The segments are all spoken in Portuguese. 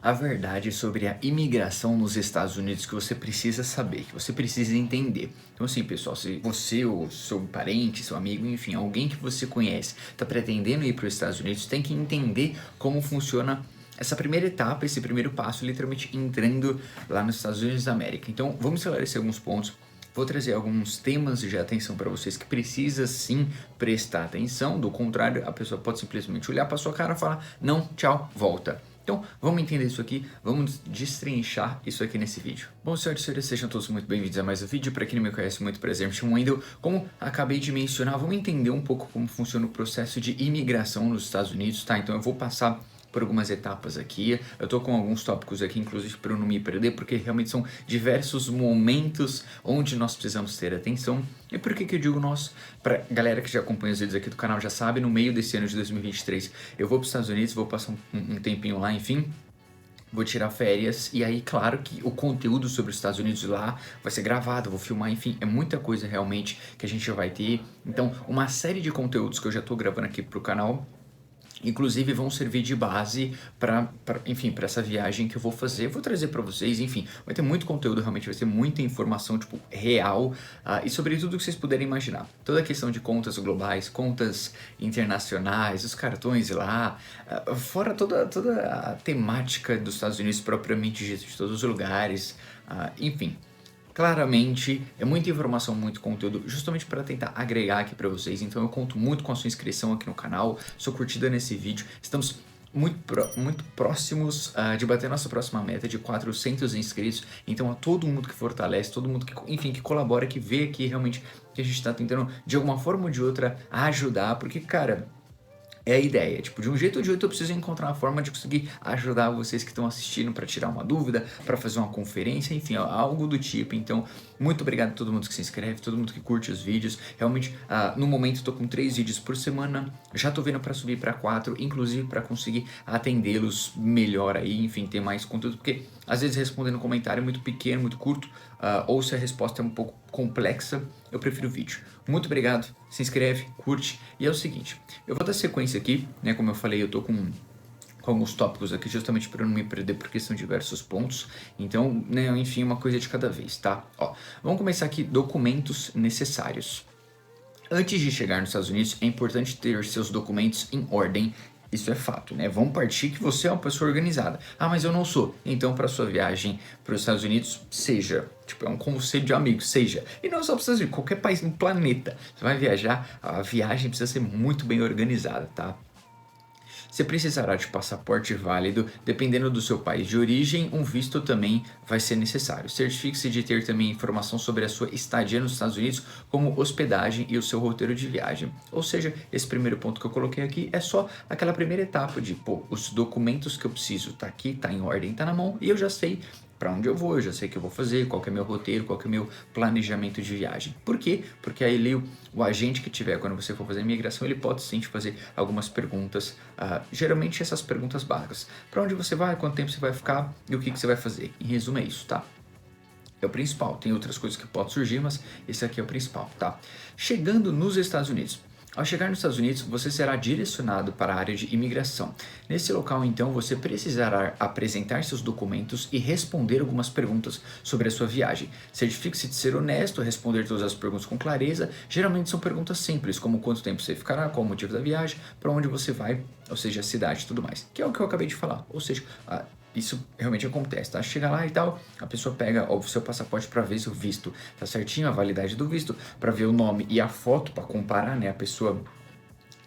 a verdade sobre a imigração nos Estados Unidos que você precisa saber, que você precisa entender. Então assim, pessoal, se você ou seu parente, seu amigo, enfim, alguém que você conhece, está pretendendo ir para os Estados Unidos, tem que entender como funciona essa primeira etapa, esse primeiro passo, literalmente entrando lá nos Estados Unidos da América. Então, vamos esclarecer alguns pontos. Vou trazer alguns temas de atenção para vocês que precisa sim prestar atenção. Do contrário, a pessoa pode simplesmente olhar para sua cara e falar: não, tchau, volta. Então, vamos entender isso aqui, vamos destrinchar isso aqui nesse vídeo. Bom, senhoras e senhores, sejam todos muito bem-vindos a mais um vídeo. Para quem não me conhece, muito prazer, me chamo Wendel. Como acabei de mencionar, vamos entender um pouco como funciona o processo de imigração nos Estados Unidos, tá? Então eu vou passar por algumas etapas aqui, eu tô com alguns tópicos aqui, inclusive para eu não me perder, porque realmente são diversos momentos onde nós precisamos ter atenção. E por que eu digo nós? Pra galera que já acompanha os vídeos aqui do canal já sabe, no meio desse ano de 2023 eu vou para os Estados Unidos, vou passar um tempinho lá, enfim. Vou tirar férias e aí, claro que o conteúdo sobre os Estados Unidos lá vai ser gravado, vou filmar, enfim, é muita coisa realmente que a gente vai ter. Então, uma série de conteúdos que eu já tô gravando aqui pro canal, inclusive vão servir de base para essa viagem que eu vou fazer, vou trazer para vocês, enfim, vai ter muito conteúdo, realmente vai ter muita informação, tipo, real, e sobre tudo que vocês puderem imaginar. Toda a questão de contas globais, contas internacionais, os cartões lá, fora toda a temática dos Estados Unidos propriamente dito, de todos os lugares, enfim. Claramente, é muita informação, muito conteúdo, justamente para tentar agregar aqui para vocês. Então eu conto muito com a sua inscrição aqui no canal, sua curtida nesse vídeo. Estamos muito próximos de bater nossa próxima meta de 400 inscritos. Então a todo mundo que fortalece, todo mundo que, enfim, que colabora, que vê aqui realmente que a gente está tentando de alguma forma ou de outra ajudar, porque, cara, é a ideia, tipo, de um jeito ou de outro eu preciso encontrar uma forma de conseguir ajudar vocês que estão assistindo para tirar uma dúvida, para fazer uma conferência, enfim, algo do tipo. Então, muito obrigado a todo mundo que se inscreve, todo mundo que curte os vídeos. Realmente, no momento estou com 3 vídeos por semana, já estou vendo para subir para 4, inclusive para conseguir atendê-los melhor aí, enfim, ter mais conteúdo, porque às vezes respondendo um comentário é muito pequeno, muito curto, ou se a resposta é um pouco complexa, eu prefiro vídeo. Muito obrigado, se inscreve, curte, e é o seguinte, eu vou dar sequência aqui, né, como eu falei, eu tô com alguns tópicos aqui justamente para não me perder porque são diversos pontos, então, né, enfim, uma coisa de cada vez, tá? Ó, vamos começar aqui, documentos necessários. Antes de chegar nos Estados Unidos, é importante ter seus documentos em ordem. Isso é fato, né? Vamos partir que você é uma pessoa organizada. Ah, mas eu não sou. Então, para sua viagem para os Estados Unidos, seja. Tipo, é um conselho de amigo, seja. E não só para os Estados Unidos, qualquer país no planeta. Você vai viajar, a viagem precisa ser muito bem organizada, tá? Você precisará de passaporte válido, dependendo do seu país de origem, um visto também vai ser necessário. Certifique-se de ter também informação sobre a sua estadia nos Estados Unidos, como hospedagem e o seu roteiro de viagem. Ou seja, esse primeiro ponto que eu coloquei aqui é só aquela primeira etapa de, pô, os documentos que eu preciso tá aqui, tá em ordem, tá na mão, e eu já sei para onde eu vou, eu já sei o que eu vou fazer, qual que é meu roteiro, qual que é meu planejamento de viagem. Por quê? Porque aí o agente que tiver, quando você for fazer a imigração, ele pode sim te fazer algumas perguntas, geralmente essas perguntas básicas. Para onde você vai, quanto tempo você vai ficar e o que você vai fazer. Em resumo é isso, tá? É o principal, tem outras coisas que podem surgir, mas esse aqui é o principal, tá? Chegando nos Estados Unidos. Ao chegar nos Estados Unidos, você será direcionado para a área de imigração. Nesse local, então, você precisará apresentar seus documentos e responder algumas perguntas sobre a sua viagem. Certifique-se de ser honesto, responder todas as perguntas com clareza. Geralmente são perguntas simples, como quanto tempo você ficará, qual o motivo da viagem, para onde você vai, ou seja, a cidade e tudo mais. Que é o que eu acabei de falar, ou seja, isso realmente acontece, tá? Chega lá e tal, a pessoa pega o seu passaporte para ver se o visto tá certinho, a validade do visto, para ver o nome e a foto para comparar, né, a pessoa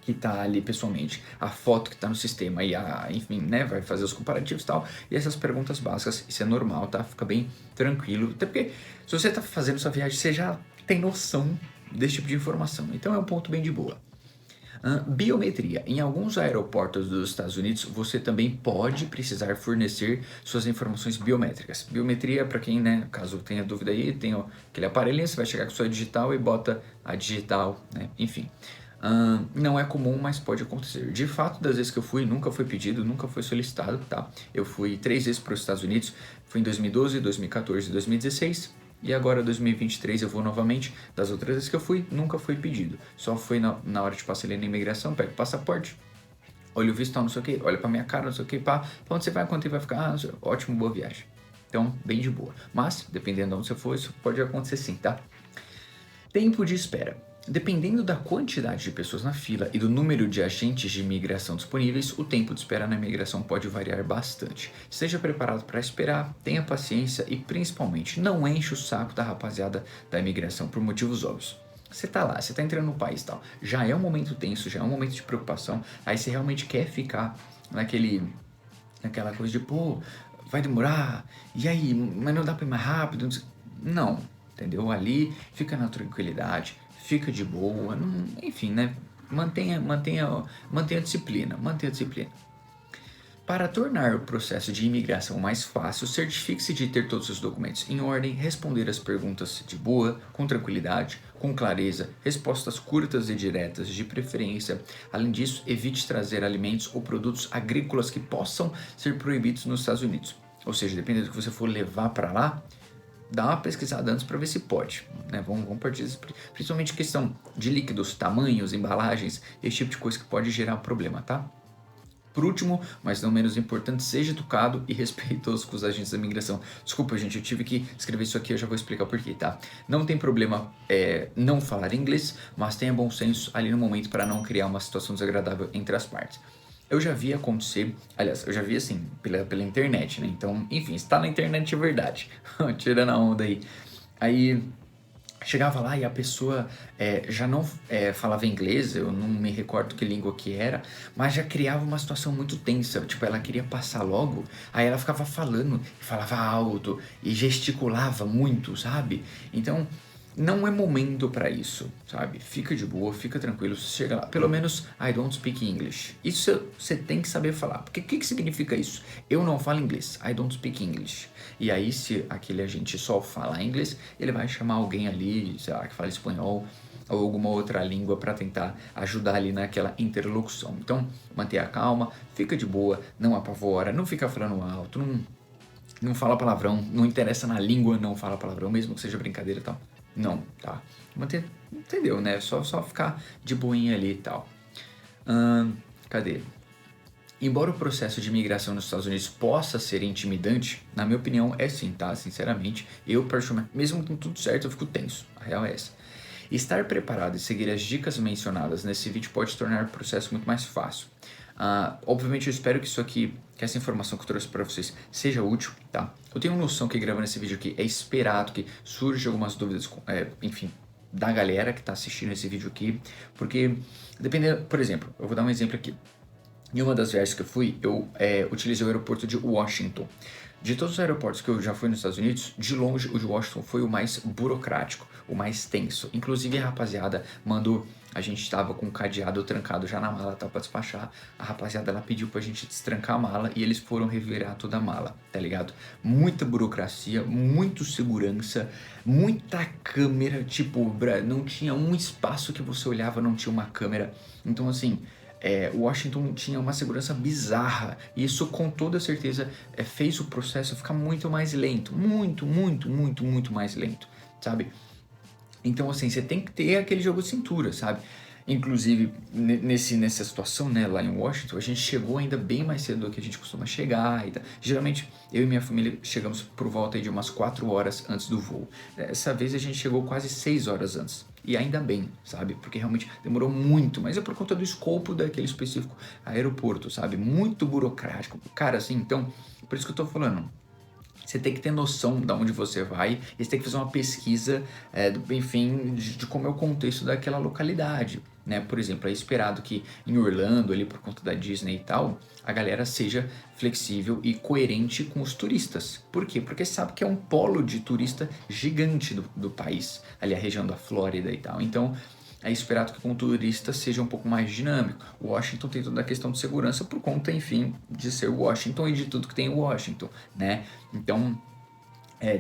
que tá ali pessoalmente, a foto que tá no sistema e enfim, né, vai fazer os comparativos e tal, e essas perguntas básicas, isso é normal, tá? Fica bem tranquilo, até porque se você tá fazendo sua viagem, você já tem noção desse tipo de informação, então é um ponto bem de boa. Biometria. Em alguns aeroportos dos Estados Unidos, você também pode precisar fornecer suas informações biométricas. Biometria, para quem, né, caso tenha dúvida aí, tem aquele aparelhinho, você vai chegar com sua digital e bota a digital, né, enfim. Não é comum, mas pode acontecer. De fato, das vezes que eu fui, nunca foi pedido, nunca foi solicitado, tá? Eu fui 3 vezes para os Estados Unidos, fui em 2012, 2014 e 2016. E agora 2023 eu vou novamente. Das outras vezes que eu fui, nunca foi pedido. Só foi na hora de passar ali na imigração, pega o passaporte, olha o visto, tal, não sei o que, olha pra minha cara, não sei o que, pá, pra onde você vai, quanto tempo vai ficar, não sei, ótimo, boa viagem. Então, bem de boa. Mas, dependendo de onde você for, isso pode acontecer sim, tá? Tempo de espera. Dependendo da quantidade de pessoas na fila e do número de agentes de imigração disponíveis, o tempo de espera na imigração pode variar bastante. Esteja preparado para esperar, tenha paciência e, principalmente, não enche o saco da rapaziada da imigração por motivos óbvios. Você tá lá, você tá entrando no país e tal, já é um momento tenso, já é um momento de preocupação, aí você realmente quer ficar naquela coisa de, pô, vai demorar, e aí, mas não dá pra ir mais rápido? Não, entendeu? Ali fica na tranquilidade, fica de boa, não, enfim, né? Mantenha a disciplina, mantenha a disciplina. Para tornar o processo de imigração mais fácil, certifique-se de ter todos os documentos em ordem, responder as perguntas de boa, com tranquilidade, com clareza, respostas curtas e diretas de preferência. Além disso, evite trazer alimentos ou produtos agrícolas que possam ser proibidos nos Estados Unidos. Ou seja, dependendo do que você for levar para lá, dá uma pesquisada antes para ver se pode, né? Vamos partir disso, principalmente questão de líquidos, tamanhos, embalagens, esse tipo de coisa que pode gerar problema, tá? Por último, mas não menos importante, seja educado e respeitoso com os agentes da imigração. Desculpa, gente, eu tive que escrever isso aqui, eu já vou explicar o porquê, tá? Não tem problema não falar inglês, mas tenha bom senso ali no momento para não criar uma situação desagradável entre as partes. Eu já vi acontecer, aliás, eu já vi assim, pela internet, né? Então, enfim, está na internet é verdade. Tirando a onda aí. Aí chegava lá e a pessoa já não falava inglês, eu não me recordo que língua que era, mas já criava uma situação muito tensa, tipo, ela queria passar logo, aí ela ficava falando, falava alto e gesticulava muito, sabe? Então, não é momento para isso, sabe? Fica de boa, fica tranquilo, você chega lá, pelo menos I don't speak English. Isso você tem que saber falar, porque o que significa isso? Eu não falo inglês, I don't speak English. E aí, se aquele agente só falar inglês, ele vai chamar alguém ali, sei lá, que fala espanhol ou alguma outra língua para tentar ajudar ali naquela interlocução. Então, mantenha a calma, fica de boa, não apavora, não fica falando alto, não fala palavrão, não interessa na língua, não fala palavrão, mesmo que seja brincadeira e tal. Não, tá? Manter, entendeu, né? Só ficar de boinha ali e tal. Cadê? Embora o processo de imigração nos Estados Unidos possa ser intimidante, na minha opinião é sim, tá? Sinceramente, eu particularmente, mesmo com tudo certo, eu fico tenso. A real é essa. Estar preparado e seguir as dicas mencionadas nesse vídeo pode tornar o processo muito mais fácil. Obviamente eu espero que isso aqui, que essa informação que eu trouxe para vocês seja útil, tá? Eu tenho noção que gravando esse vídeo aqui é esperado que surjam algumas dúvidas, enfim, da galera que tá assistindo esse vídeo aqui, porque dependendo, por exemplo, eu vou dar um exemplo aqui. Em uma das viagens que eu fui, eu utilizei o aeroporto de Washington. De todos os aeroportos que eu já fui nos Estados Unidos, de longe o de Washington foi o mais burocrático, o mais tenso. Inclusive a rapaziada mandou, a gente estava com o cadeado trancado já na mala, tá, pra despachar. A rapaziada ela pediu pra gente destrancar a mala e eles foram revirar toda a mala, tá ligado? Muita burocracia, muito segurança, muita câmera, tipo, não tinha um espaço que você olhava, não tinha uma câmera. Então assim, Washington tinha uma segurança bizarra e isso com toda certeza fez o processo ficar muito mais lento, muito mais lento, sabe? Então assim, você tem que ter aquele jogo de cintura, sabe? Inclusive, nessa situação, né, lá em Washington, a gente chegou ainda bem mais cedo do que a gente costuma chegar e tal. Geralmente, eu e minha família chegamos por volta de umas 4 horas antes do voo. Dessa vez a gente chegou quase 6 horas antes. E ainda bem, sabe? Porque realmente demorou muito, mas é por conta do escopo daquele específico aeroporto, sabe? Muito burocrático. Cara, assim, então, por isso que eu tô falando. Você tem que ter noção de onde você vai e você tem que fazer uma pesquisa, enfim, de como é o contexto daquela localidade, né? Por exemplo, é esperado que em Orlando, ali por conta da Disney e tal, a galera seja flexível e coerente com os turistas. Por quê? Porque sabe que é um polo de turista gigante do país, ali a região da Flórida e tal. Então, é esperado que com o turista seja um pouco mais dinâmico. Washington tem toda a questão de segurança por conta, enfim, de ser Washington e de tudo que tem em Washington, né? Então,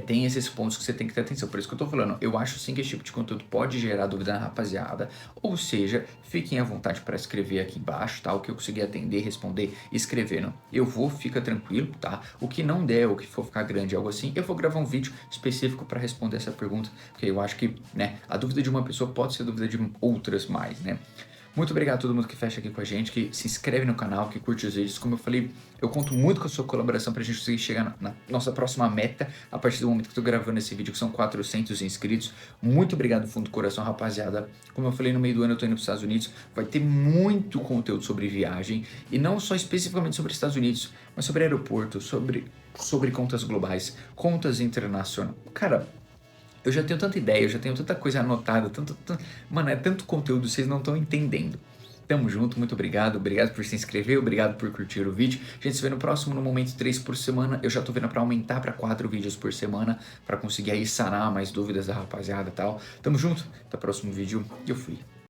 tem esses pontos que você tem que ter atenção. Por isso que eu tô falando, eu acho sim que esse tipo de conteúdo pode gerar dúvida na rapaziada. Ou seja, fiquem à vontade para escrever aqui embaixo, tá? O que eu conseguir atender, responder, escrevendo. Eu vou, fica tranquilo, tá? O que não der, o que for ficar grande, algo assim, eu vou gravar um vídeo específico para responder essa pergunta. Porque eu acho que, né, a dúvida de uma pessoa pode ser a dúvida de outras mais, né? Muito obrigado a todo mundo que fecha aqui com a gente, que se inscreve no canal, que curte os vídeos. Como eu falei, eu conto muito com a sua colaboração pra gente conseguir chegar na nossa próxima meta, a partir do momento que eu tô gravando esse vídeo, que são 400 inscritos. Muito obrigado do fundo do coração, rapaziada. Como eu falei, no meio do ano eu tô indo pros Estados Unidos, vai ter muito conteúdo sobre viagem, e não só especificamente sobre Estados Unidos, mas sobre aeroporto, sobre contas globais, contas internacionais. Cara, eu já tenho tanta ideia, eu já tenho tanta coisa anotada, mano, é tanto conteúdo, vocês não estão entendendo. Tamo junto, muito obrigado, obrigado por se inscrever, obrigado por curtir o vídeo. A gente se vê no próximo, no momento 3 por semana. Eu já tô vendo pra aumentar pra 4 vídeos por semana, pra conseguir aí sanar mais dúvidas da rapaziada e tal. Tamo junto, até o próximo vídeo e eu fui.